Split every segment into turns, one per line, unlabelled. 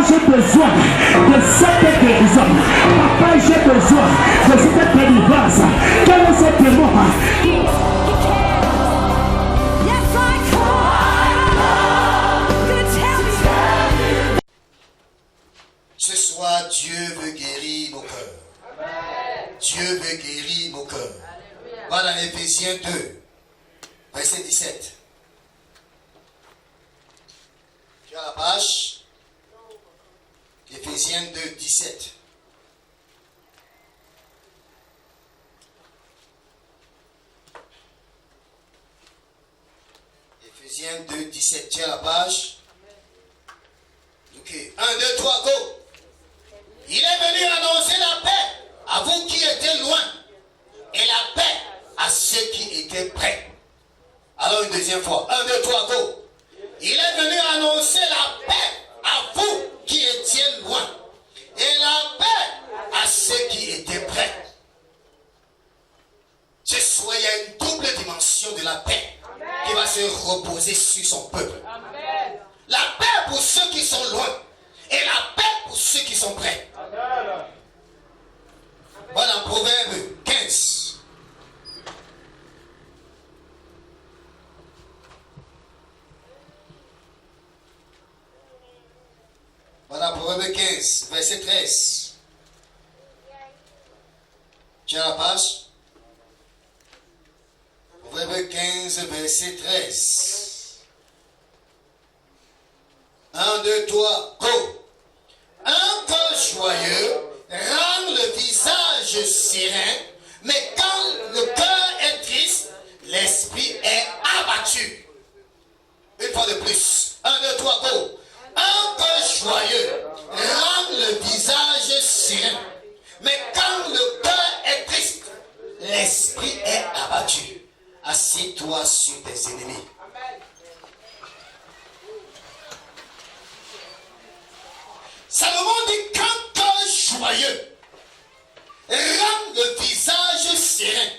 j'ai besoin de cette guérison. Papa, j'ai besoin de cette délivrance. Quel est ce démon?
Ce soir, Dieu veut guérir nos cœurs. Dieu veut guérir nos cœurs. Va dans Éphésiens 2, verset 17. Tu as la page? Éphésiens 2, 17. Éphésiens 2, 17. Tu as la page? Ok. 1, 2, 3, go! Il est venu annoncer la paix à vous qui étiez loin et la paix à ceux qui étaient près. Alors une deuxième fois. 1, 2, 3, go! Il est venu annoncer la paix à vous qui étiez loin et la paix à ceux qui étaient près. Ce soir, il y a une double dimension de la paix qui va se reposer sur son peuple. La paix pour ceux qui sont loin et la paix pour ceux qui sont près. Voilà, Proverbe 15. Voilà, Proverbe 15, verset 13. Tu as la page? Proverbe 15, verset 13. 1, 2, 3, go! Un cœur joyeux rend le visage serein, mais quand le cœur est triste, l'esprit est abattu. Une fois de plus. 1, 2, 3, go! Un cœur joyeux rend le visage serein, mais quand le cœur est triste, l'esprit est abattu. Assieds-toi sur tes ennemis. Salomon dit qu'un cœur joyeux rend le visage serein.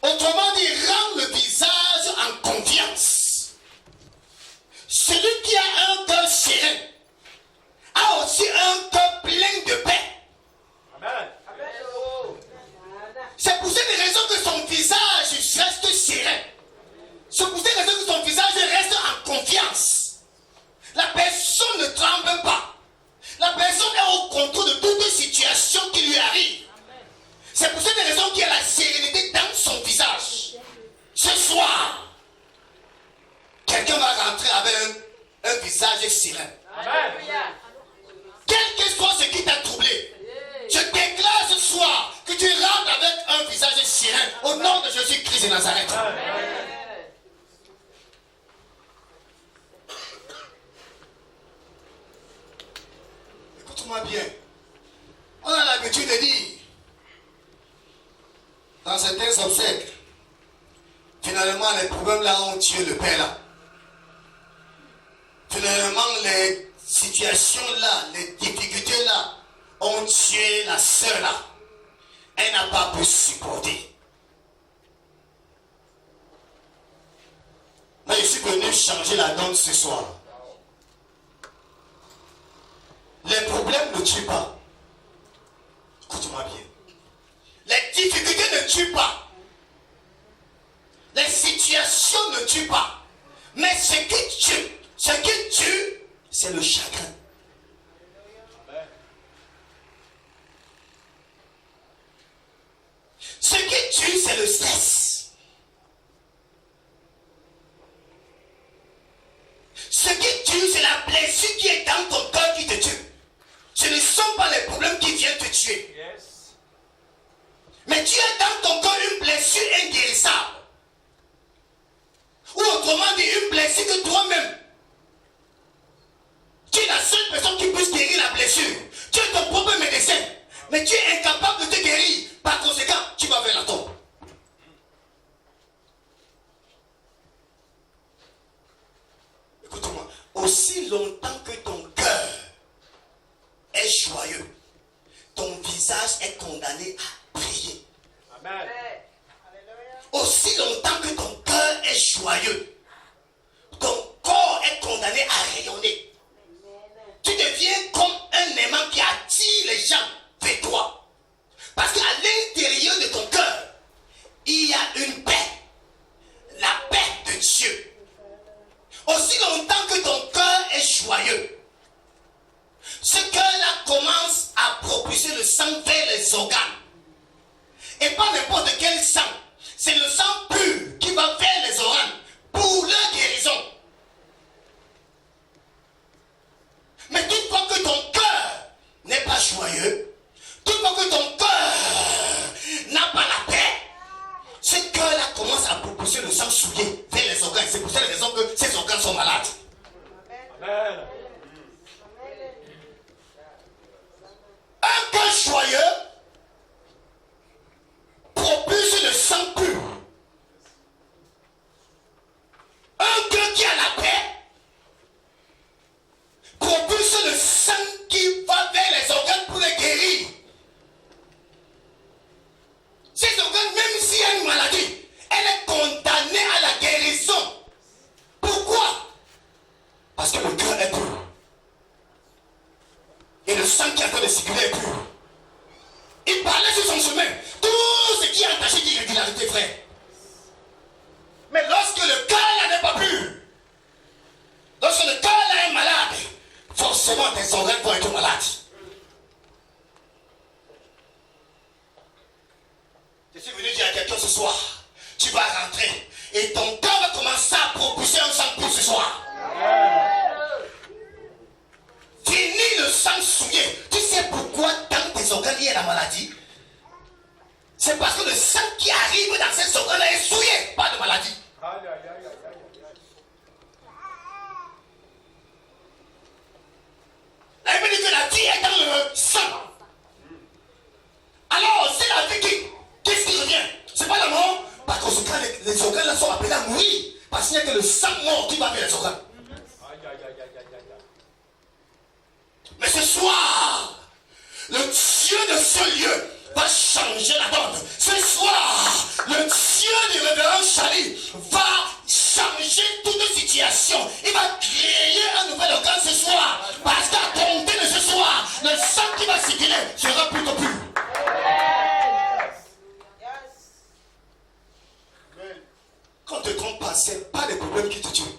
Autrement dit, rend le visage en confiance. Celui qui a un cœur serein a aussi un cœur plein de paix. Amen. C'est pour cette raison que son visage reste serein. C'est pour cette raison que son visage reste en confiance. La personne ne tremble pas. La personne est au contrôle de toute situation qui lui arrive. C'est pour cette raison qu'il y a la sérénité dans son visage. Ce soir, quelqu'un va rentrer avec un visage serein. Quel que soit ce qui t'a troublé, je déclare ce soir que tu rentres avec un visage serein au nom de Jésus-Christ de Nazareth. Écoute-moi bien. On a l'habitude de dire, dans certains obsèques, finalement les problèmes là ont tué le père là. Finalement les situations là, les difficultés là ont tué la sœur là. Elle n'a pas pu supporter. Mais je suis venu changer la donne ce soir. Les problèmes ne tuent pas. Écoute-moi bien. Les difficultés ne tuent pas. Les situations ne tuent pas. Mais ce qui tue, c'est le chagrin. Ce qui tue, c'est le stress. Ce qui tue, c'est la blessure qui est dans ton cœur qui te tue. Ce ne sont pas les problèmes qui viennent te tuer. Mais tu as dans ton corps une blessure inguérissable. Ou autrement dit, une blessure que toi-même, tu es la seule personne qui puisse guérir la blessure. Tu es ton propre médecin. Mais tu es incapable de te guérir. Par conséquent, tu vas vers la tombe. Écoute-moi. Aussi longtemps que ton cœur est joyeux, ton visage est condamné à prier. Amen. Aussi longtemps que ton cœur est joyeux, ton corps est condamné à rayonner. Tu deviens propulser le sang vers les organes. Et pas n'importe quel sang. C'est le sang pur qui va vers les organes pour leur guérison. Mais toutefois que ton cœur n'est pas joyeux, toutefois que ton cœur n'a pas la paix, ce cœur-là commence à propulser le sang souillé vers les organes. C'est pour cette raison que ces organes sont malades. Amen. Un cœur joyeux propulse le sang pur. Un cœur qui a la paix propulse le sang qui va vers les organes pour les guérir. Ces organes, même s'il y a une maladie, elle est condamnée à la guérison. Pourquoi? Parce que le cœur est pur. Et le sang qui est en train de circuler est pur. Il parlait sur son chemin. Tout ce qui est attaché d'irrégularité, frère. Mais lorsque le cœur là n'est pas pur, lorsque le cœur là est malade, forcément tes organes vont être malades. Je suis venu dire à quelqu'un ce soir, tu vas rentrer et ton cœur va commencer à propulser un sang pur ce soir. Fini le sang souillé. Tu sais pourquoi dans tes organes il y a la maladie? C'est parce que le sang qui arrive dans ces organes est souillé, pas de maladie. La Bible dit que la vie est dans le sang. Alors, c'est la vie qu'est-ce qui revient? C'est pas la mort. Par conséquent, les organes là sont appelés à mourir. Parce qu'il n'y a que le sang mort qui va vers les organes. Mais ce soir, le Dieu de ce lieu va changer la donne. Ce soir, le Dieu du révérend Charlie va changer toute situation. Il va créer un nouvel organe ce soir. Parce qu'à compter de ce soir, le sang qui va circuler sera plutôt pur. Quand tu ne te trompes pas, ce n'est pas les problèmes qui te tuent.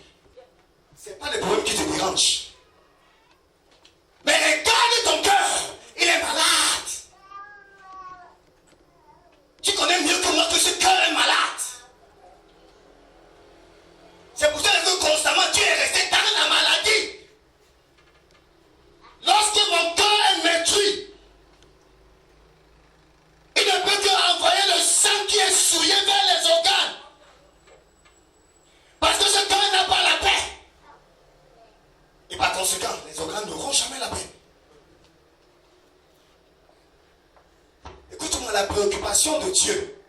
Ce n'est pas les problèmes qui te dérangent. Mais regarde ton cœur, il est malade. Tu connais mieux que moi que ce cœur est malade. C'est pour ça que constamment tu es resté dans la maladie. Lorsque mon cœur est détruit, il ne peut que envoyer le sang qui est souillé vers les organes. Parce que ce cœur n'a pas la paix. Et par conséquent, les organes n'auront jamais la paix. Écoute-moi, la préoccupation de Dieu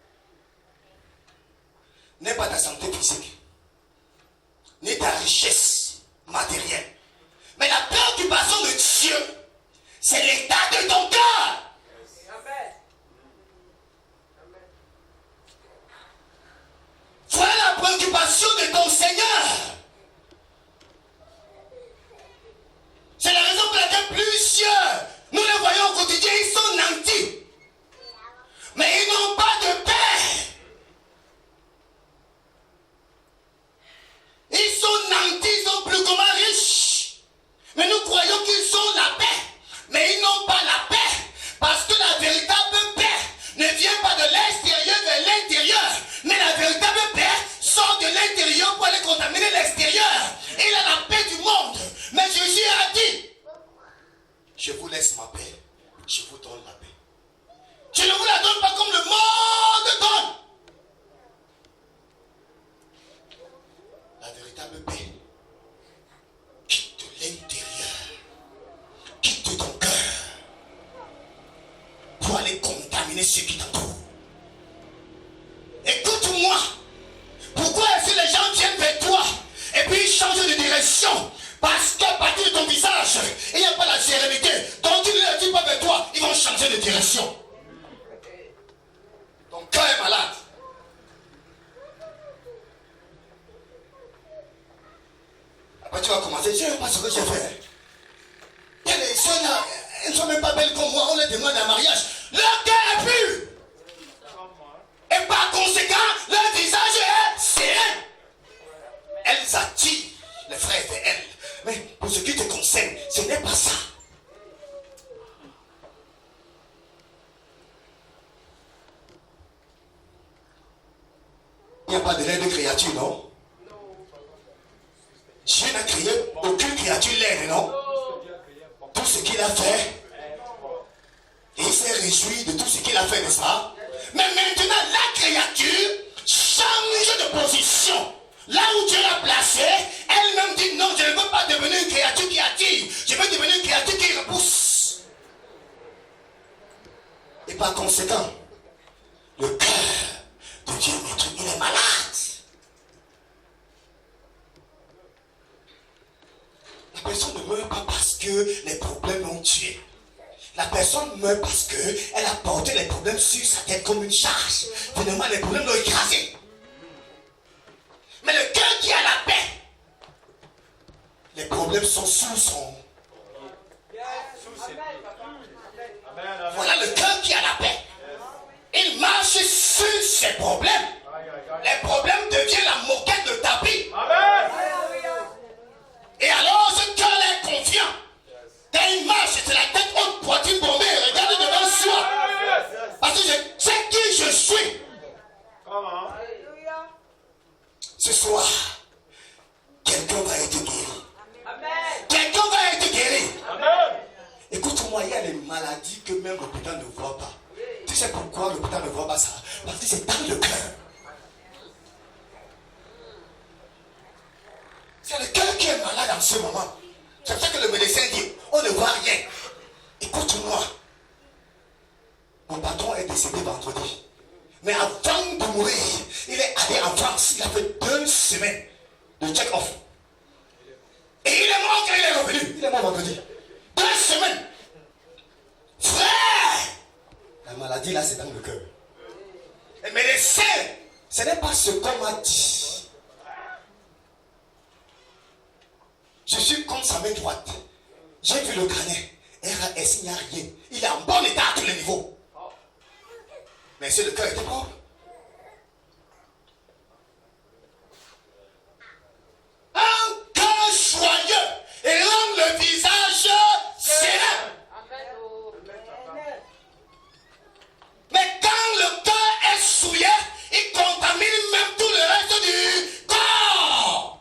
n'est pas ta santé physique, ni ta richesse matérielle. Mais la préoccupation de Dieu, c'est l'état de ton cœur. Voilà la préoccupation de ton Seigneur. C'est la raison pour laquelle plusieurs, nous les voyons au quotidien, ils sont nantis. Mais ils n'ont pas de paix. Ils sont nantis, ils sont plus comment riches. Mais nous croyons qu'ils ont la paix. Mais ils n'ont pas la paix. Parce que la véritable paix ne vient pas de l'extérieur vers l'intérieur. Mais la véritable paix sort de l'intérieur pour aller contaminer l'extérieur. Il a la paix du monde. Mais Jésus a dit, je vous laisse ma paix, je vous donne la paix. Je ne vous la donne pas comme le monde donne. La véritable paix quitte l'intérieur, quitte ton cœur pour aller contaminer ceux qui t'entourent. Écoute-moi, pourquoi est-ce que les gens viennent vers toi et puis ils changent de direction? Parce qu'à partir de ton visage, il n'y a pas la sérénité. Donc tu ne les dis pas vers toi, ils vont changer de direction. Ton cœur est malade. Après tu vas commencer, je ne sais pas ce que j'ai fait. Il y a des soeurs là, elles ne sont même pas belles comme moi, on les demande un mariage. Leur cœur est pur. Et par conséquent, leur visage est séréne. Elles attirent les frères vers elles. Mais pour ce qui te concerne, ce n'est pas ça. Il n'y a pas de laide de créature, non? Dieu n'a créé aucune créature laide, non? Tout ce qu'il a fait, et il s'est réjoui de tout ce qu'il a fait, n'est-ce pas? Mais maintenant, la créature change de position. Là où Dieu l'a placée, elle-même dit non, je ne veux pas devenir une créature qui attire. Je veux devenir une créature qui repousse. Et par conséquent, le cœur de Dieu, il est malade. La personne ne meurt pas parce que les problèmes l'ont tué. La personne meurt parce qu'elle a porté les problèmes sur sa tête comme une charge. Finalement, les problèmes l'ont écrasé. Mais le cœur qui a la paix, les problèmes sont sous son. Voilà le cœur qui a la paix. Il marche sur ses problèmes. Les problèmes deviennent la moquette de tapis. Et alors ce cœur est confiant. Quand il marche, c'est la tête haute, poitrine bombée, regarde devant soi. Parce que je sais qui je suis. Ce soir, quelqu'un va être guéri. Quelqu'un va être guéri. Écoute-moi, il y a des maladies que même l'hôpital ne voit pas. Tu sais pourquoi l'hôpital ne voit pas ça? Parce que c'est dans le cœur. C'est le cœur qui est malade en ce moment. C'est pour ça que le médecin dit, on ne voit rien. Écoute-moi. Mon patron est décédé vendredi. Mais avant de mourir, il est allé en France. Il a fait 2 semaines de check-off. Et il est mort quand il est revenu. Il est mort vendredi. 2 semaines. Frère! La maladie là, c'est dans le cœur. Les médecins, ce n'est pas ce qu'on m'a dit. Je suis comme sa main droite. J'ai vu le crânien. RAS, il n'y a rien. Il est en bon état à tous les niveaux. Mais c'est le cœur était propre. Un cœur joyeux et rend le visage serein. Mais quand le cœur est souillé, il contamine même tout le reste du corps.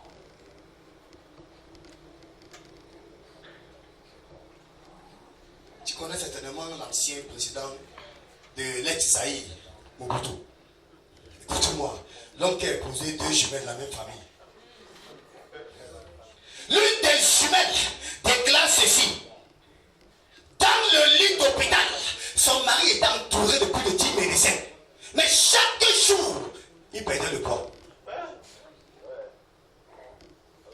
Tu connais certainement l'ancien président de l'ex-Zaïre, Mobutu. Écoute-moi, l'homme qui a épousé 2 jumelles de la même famille. L'une des jumelles déclare ceci. Dans le lit d'hôpital, son mari est entouré de plus de 10 médecins. Mais chaque jour, il perdait le corps.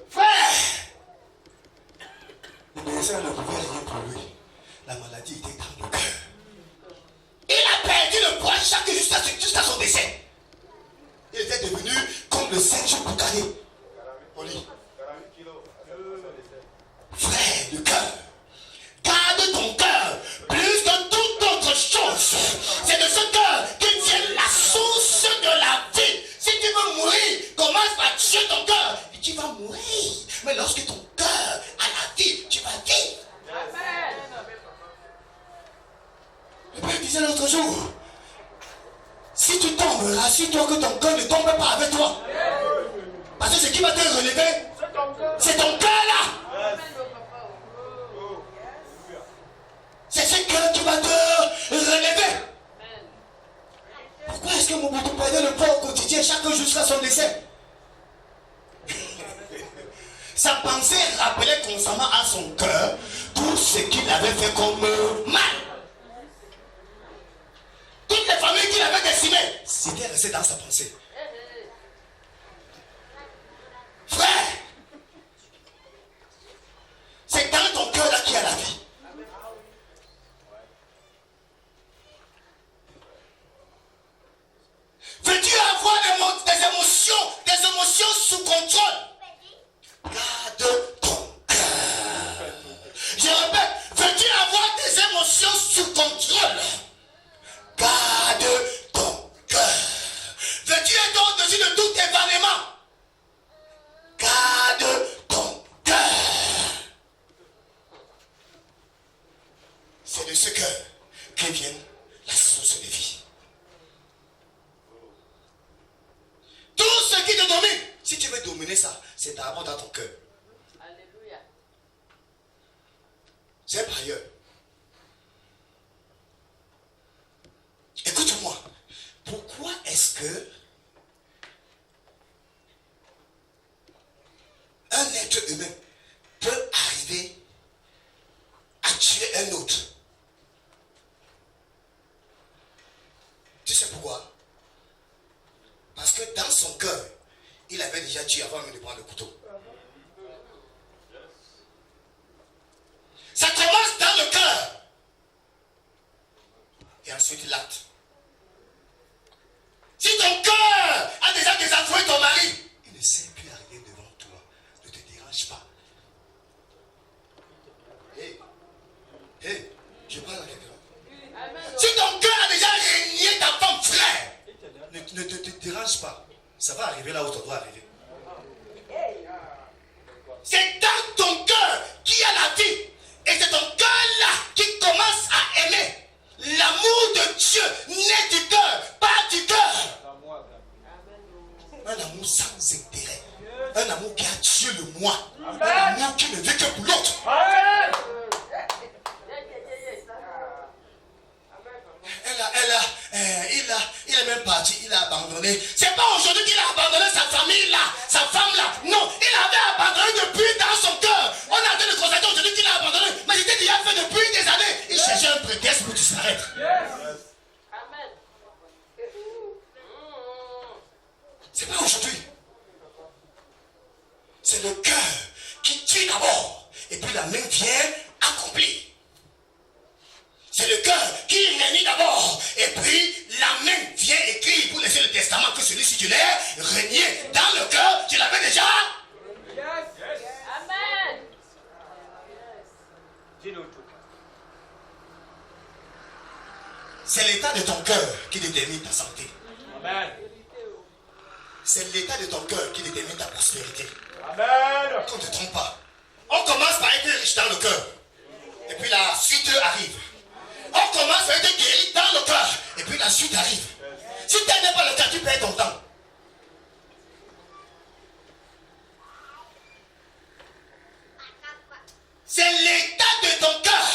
Frère, les médecins ne pouvaient rien pour lui. La maladie était dans le cœur. Il a perdu le poids chaque jour jusqu'à son décès. Il était devenu comme le singe boucané. Au lit. Frère, le cœur. Garde ton cœur plus que toute autre chose. C'est de ce cœur que vient la source de la vie. Si tu veux mourir, commence par tuer ton cœur et tu vas mourir. Mais lorsque ton cœur a la vie, tu vas vivre. Le Père disait l'autre jour, si tu tombes, rassure-toi que ton cœur ne tombe pas avec toi. Parce que ce qui va te relever, c'est ton cœur là. C'est ce cœur qui va te relever. Pourquoi est-ce que Mobutu perdait le poids au quotidien chaque jour jusqu'à son décès? Sa pensée rappelait constamment à son cœur tout ce qu'il avait fait comme mal. Toutes les familles qu'il avait décimées, c'était resté dans sa pensée. Frère, c'est dans ton cœur là qu'il y a la vie. Veux-tu avoir des émotions sous contrôle? Garde ton cœur. Je répète, veux-tu avoir des émotions sous contrôle? Garde ton cœur. Veux-tu être au-dessus de tout événement? Garde ton cœur. C'est de ce cœur que vient la source de vie. Tout C'est par ailleurs. Écoute-moi. Pourquoi est-ce que un être humain peut arriver à tuer un autre? Tu sais pourquoi? Parce que dans son cœur, il avait déjà tué avant même de prendre le couteau. Ça commence dans le cœur. Et ensuite l'acte. Si ton cœur a déjà désavoué ton mari, il ne sait plus arriver devant toi. Ne te dérange pas. Hé, je parle à quelqu'un. Si ton cœur a déjà régné ta femme, frère, ne te dérange pas. Ça va arriver là où ça doit arriver. C'est dans ton cœur qu'il y a la vie. Et c'est ton cœur-là qui commence à aimer. L'amour de Dieu naît du cœur, pas du cœur. Un amour sans intérêt. Un amour qui a tué le moi. Un amour qui ne vit que pour l'autre. Il est même parti, il a abandonné. C'est pas aujourd'hui qu'il a abandonné sa famille là, sa femme là. Non, il avait abandonné depuis dans son cœur. On a fait le constater aujourd'hui qu'il a abandonné. Mais c'était déjà fait depuis des années. Il cherchait un prétexte pour disparaître. Amen. C'est pas aujourd'hui. C'est le cœur qui tue d'abord. Et puis la main vient accomplir. C'est le cœur qui réunit d'abord. Et puis la main vient écrire pour laisser le testament que celui-ci tu l'as régné dans le cœur. Tu l'avais déjà. Amen. C'est l'état de ton cœur qui détermine ta santé. Amen. C'est l'état de ton cœur qui détermine ta prospérité. Amen. Qu'on ne te trompe pas. On commence par être riche dans le cœur. Et puis la suite arrive. On commence à être guéri dans le cœur. Et puis la suite arrive. Si tu n'es pas le cas, tu perds ton temps. C'est l'état de ton cœur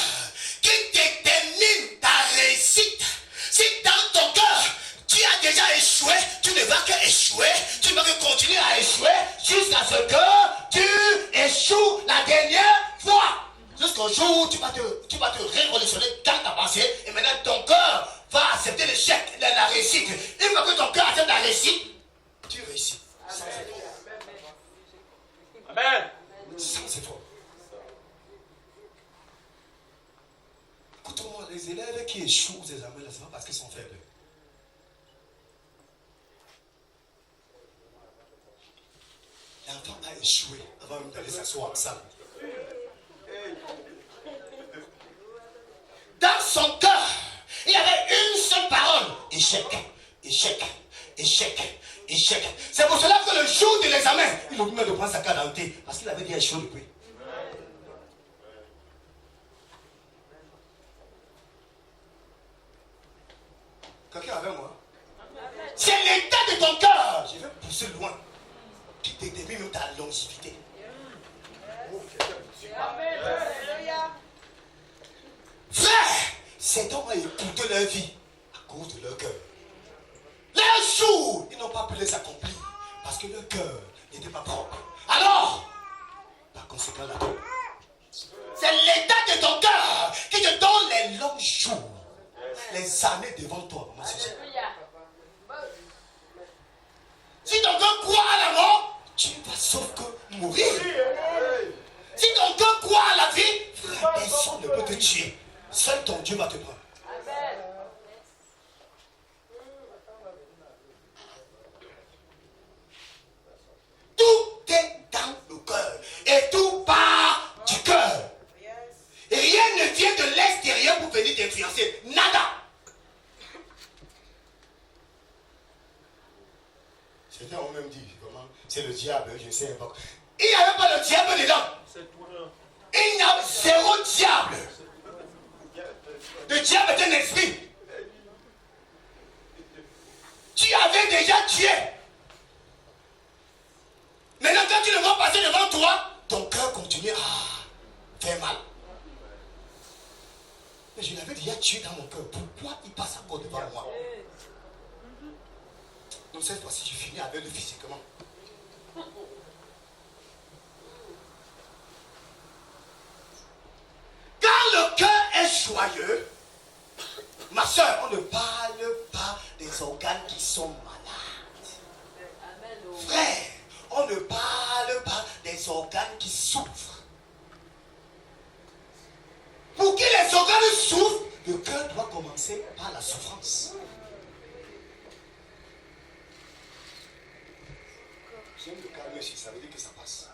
qui détermine ta réussite. Si dans ton cœur, tu as déjà échoué, tu ne vas qu'échouer. Tu ne vas que continuer à échouer jusqu'à ce que tu échoues la dernière fois. Jusqu'au jour où tu vas te révolutionner dans ta pensée. Et maintenant ton cœur va accepter l'échec, la réussite. Une fois que ton cœur accepte la réussite, tu réussis. Amen. Sans effort. Écoute-moi, les élèves qui échouent aux examens, c'est pas parce qu'ils sont faibles. L'enfant a échoué avant même d'aller s'asseoir ensemble. Dans son cœur, il y avait une seule parole. Échec, échec, échec, échec. C'est pour cela que le jour de l'examen, il oublie de prendre sa carte d'identité. Parce qu'il avait déjà échoué depuis. Quelqu'un avec moi? C'est l'état de ton cœur. Je vais pousser loin. Qui détermine même ta longévité. Frère, ces hommes ont écouté leur vie à cause de leur cœur. Leurs jours, ils n'ont pas pu les accomplir parce que leur cœur n'était pas propre. Alors, par conséquent, la peau. C'est l'état de ton cœur qui te donne les longs jours, les années devant toi. Si ton cœur croit à la mort, tu ne vas sauf que mourir. Si ton cœur croit à la vie, personne ne peut te tuer. Seul ton Dieu va te prendre. Amen. Tout est dans le cœur. Et tout part du cœur. Et rien ne vient de l'extérieur pour venir t'influencer. Nada. Certains ont même dit, vraiment, c'est le diable, je sais pas. Il n'y avait pas le diable dedans. Il n'y a zéro diable. Le diable est un esprit. Tu avais déjà tué. Maintenant, quand tu le vois passer devant toi, ton cœur continue à faire mal. Mais je l'avais déjà tué dans mon cœur. Pourquoi il passe encore devant moi? Donc cette fois-ci, je finis avec lui physiquement. Quand le cœur est joyeux, ma soeur, on ne parle pas des organes qui sont malades. Frère, on ne parle pas des organes qui souffrent. Pour que les organes souffrent, le cœur doit commencer par la souffrance. J'aime le calme ici, ça veut dire que ça passe.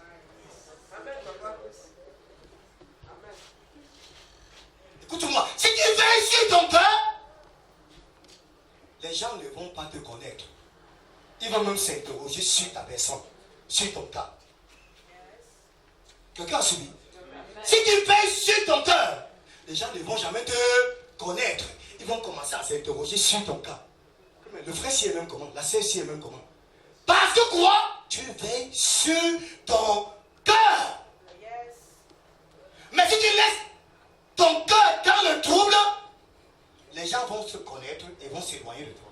Écoute-moi, si tu veilles sur ton cœur, les gens ne vont pas te connaître. Ils vont même s'interroger sur ta personne, sur ton cas. Quelqu'un a suivi? Si tu veilles sur ton cœur, les gens ne vont jamais te connaître. Ils vont commencer à s'interroger sur ton cas. Le frère si est même comment? La sœur si est même comment? Parce que quoi? Tu veilles sur ton cœur. Mais si tu laisses ton cœur dans le trouble, les gens vont se connaître et vont s'éloigner de toi.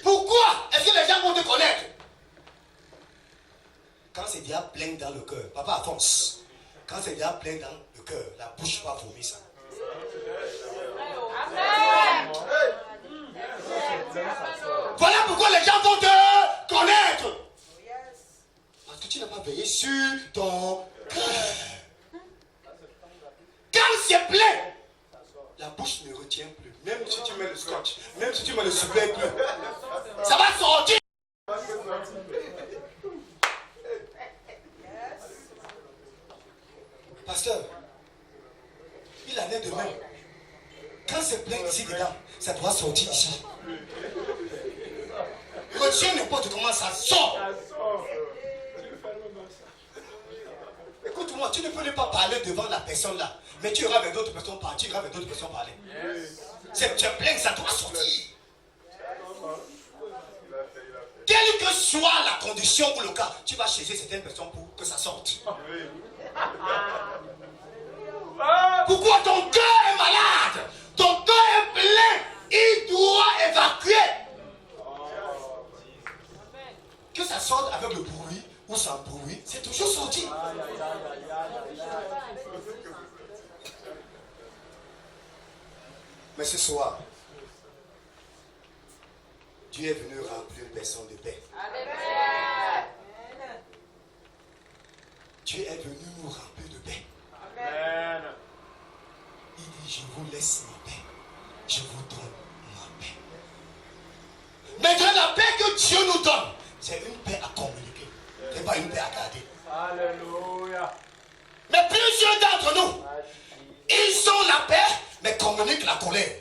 Pourquoi est-ce que les gens vont te connaître? Quand c'est déjà plein dans le cœur, papa avance. Quand c'est déjà plein dans le cœur, la bouche va vomir ça. Amen. Voilà pourquoi les gens vont te connaître. Parce que tu n'as pas veillé sur ton cœur. Quand c'est plein, la bouche ne retient plus. Même si tu mets le scotch, même si tu mets le super glue, ça va sortir. Pasteur, il en est de même. Quand c'est plein ici dedans, ça doit sortir ici. Retiens n'importe comment ça sort. Écoute-moi, tu ne peux pas parler devant la personne là, mais tu iras avec d'autres personnes parler, tu iras avec d'autres personnes parler. C'est plein, ça doit sortir. Quelle que soit la condition ou le cas, tu vas chercher certaines personnes pour que ça sorte. Pourquoi ton cœur est malade? Ton cœur est plein. Il doit évacuer. Que ça sorte avec le bruit ou sans bruit, c'est toujours sorti. Mais ce soir, Dieu est venu remplir une personne de paix. Dieu est venu nous remplir de paix. Amen. Il dit, je vous laisse ma paix. Je vous donne ma paix. Maintenant, la paix que Dieu nous donne, c'est une paix à communiquer. Ce n'est pas une paix à garder. Alléluia. Mais plusieurs d'entre nous, ils ont la paix, mais communiquent la colère.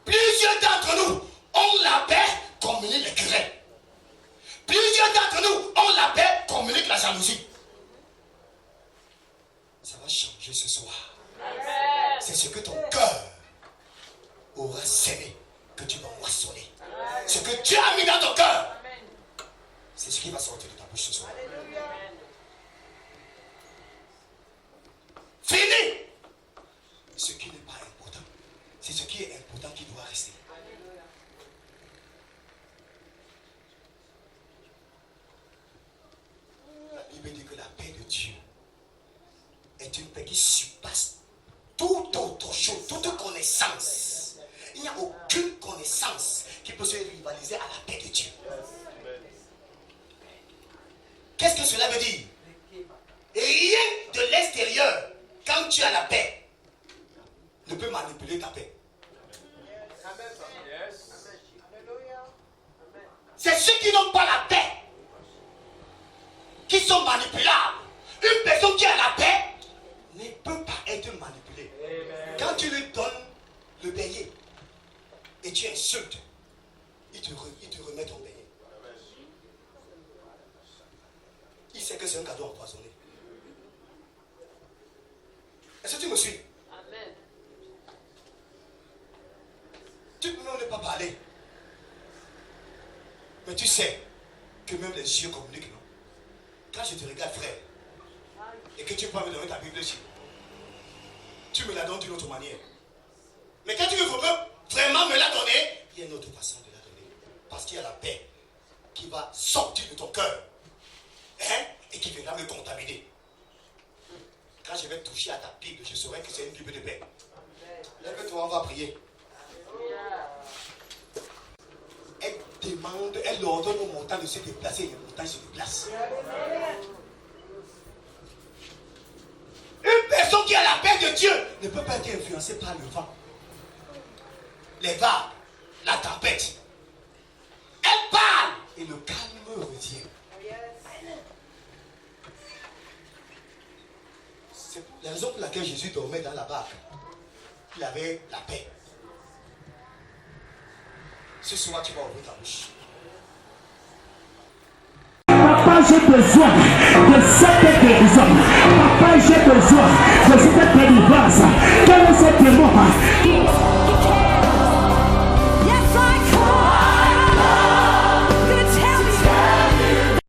Plusieurs d'entre nous ont la paix, communiquent les querelles. Plusieurs d'entre nous ont la paix, communiquent la jalousie. Ça va changer ce soir. C'est ce que ton cœur aura sémé que tu vas moissonner. Ce que Dieu a mis dans ton cœur, c'est ce qui va sortir de ta bouche ce soir. Fini. Ce qui n'est pas important, c'est ce qui est important qui doit rester. La Bible dit que la paix de Dieu est une paix qui surpasse toute autre chose, toute connaissance. Il n'y a aucune connaissance qui peut se rivaliser à la paix de Dieu. Qu'est-ce que cela veut dire? Rien de l'extérieur, quand tu as la paix, ne peut manipuler ta paix. C'est ceux qui n'ont pas la paix qui sont manipulables. Une personne qui a la paix ne peut pas être manipulée. Quand tu lui donnes le beignet et tu insultes, il te remet ton beignet. Il sait que c'est un cadeau empoisonné. Est-ce que tu me suis? Amen. Tu peux même ne pas parler. Mais tu sais que même les yeux communiquent, non? Quand je te regarde, frère, et que tu peux me donner ta Bible ici, tu me la donnes d'une autre manière. Mais quand tu veux vraiment me la donner, il y a une autre façon de la donner. Parce qu'il y a la paix qui va sortir de ton cœur, hein, et qui viendra me contaminer. Quand je vais toucher à ta Bible, je saurai que c'est une Bible de paix. Lève-toi, on va prier. Elle demande, elle ordonne aux montagnes de se déplacer et les montagnes se déplacent. Une personne qui a la paix de Dieu ne peut pas être influencée par le vent, les vagues, la tempête. Elle parle et le calme revient. C'est la raison pour laquelle Jésus dormait dans la barque. Il avait la paix. Ce soir, tu vas ouvrir ta bouche.
Papa, j'ai besoin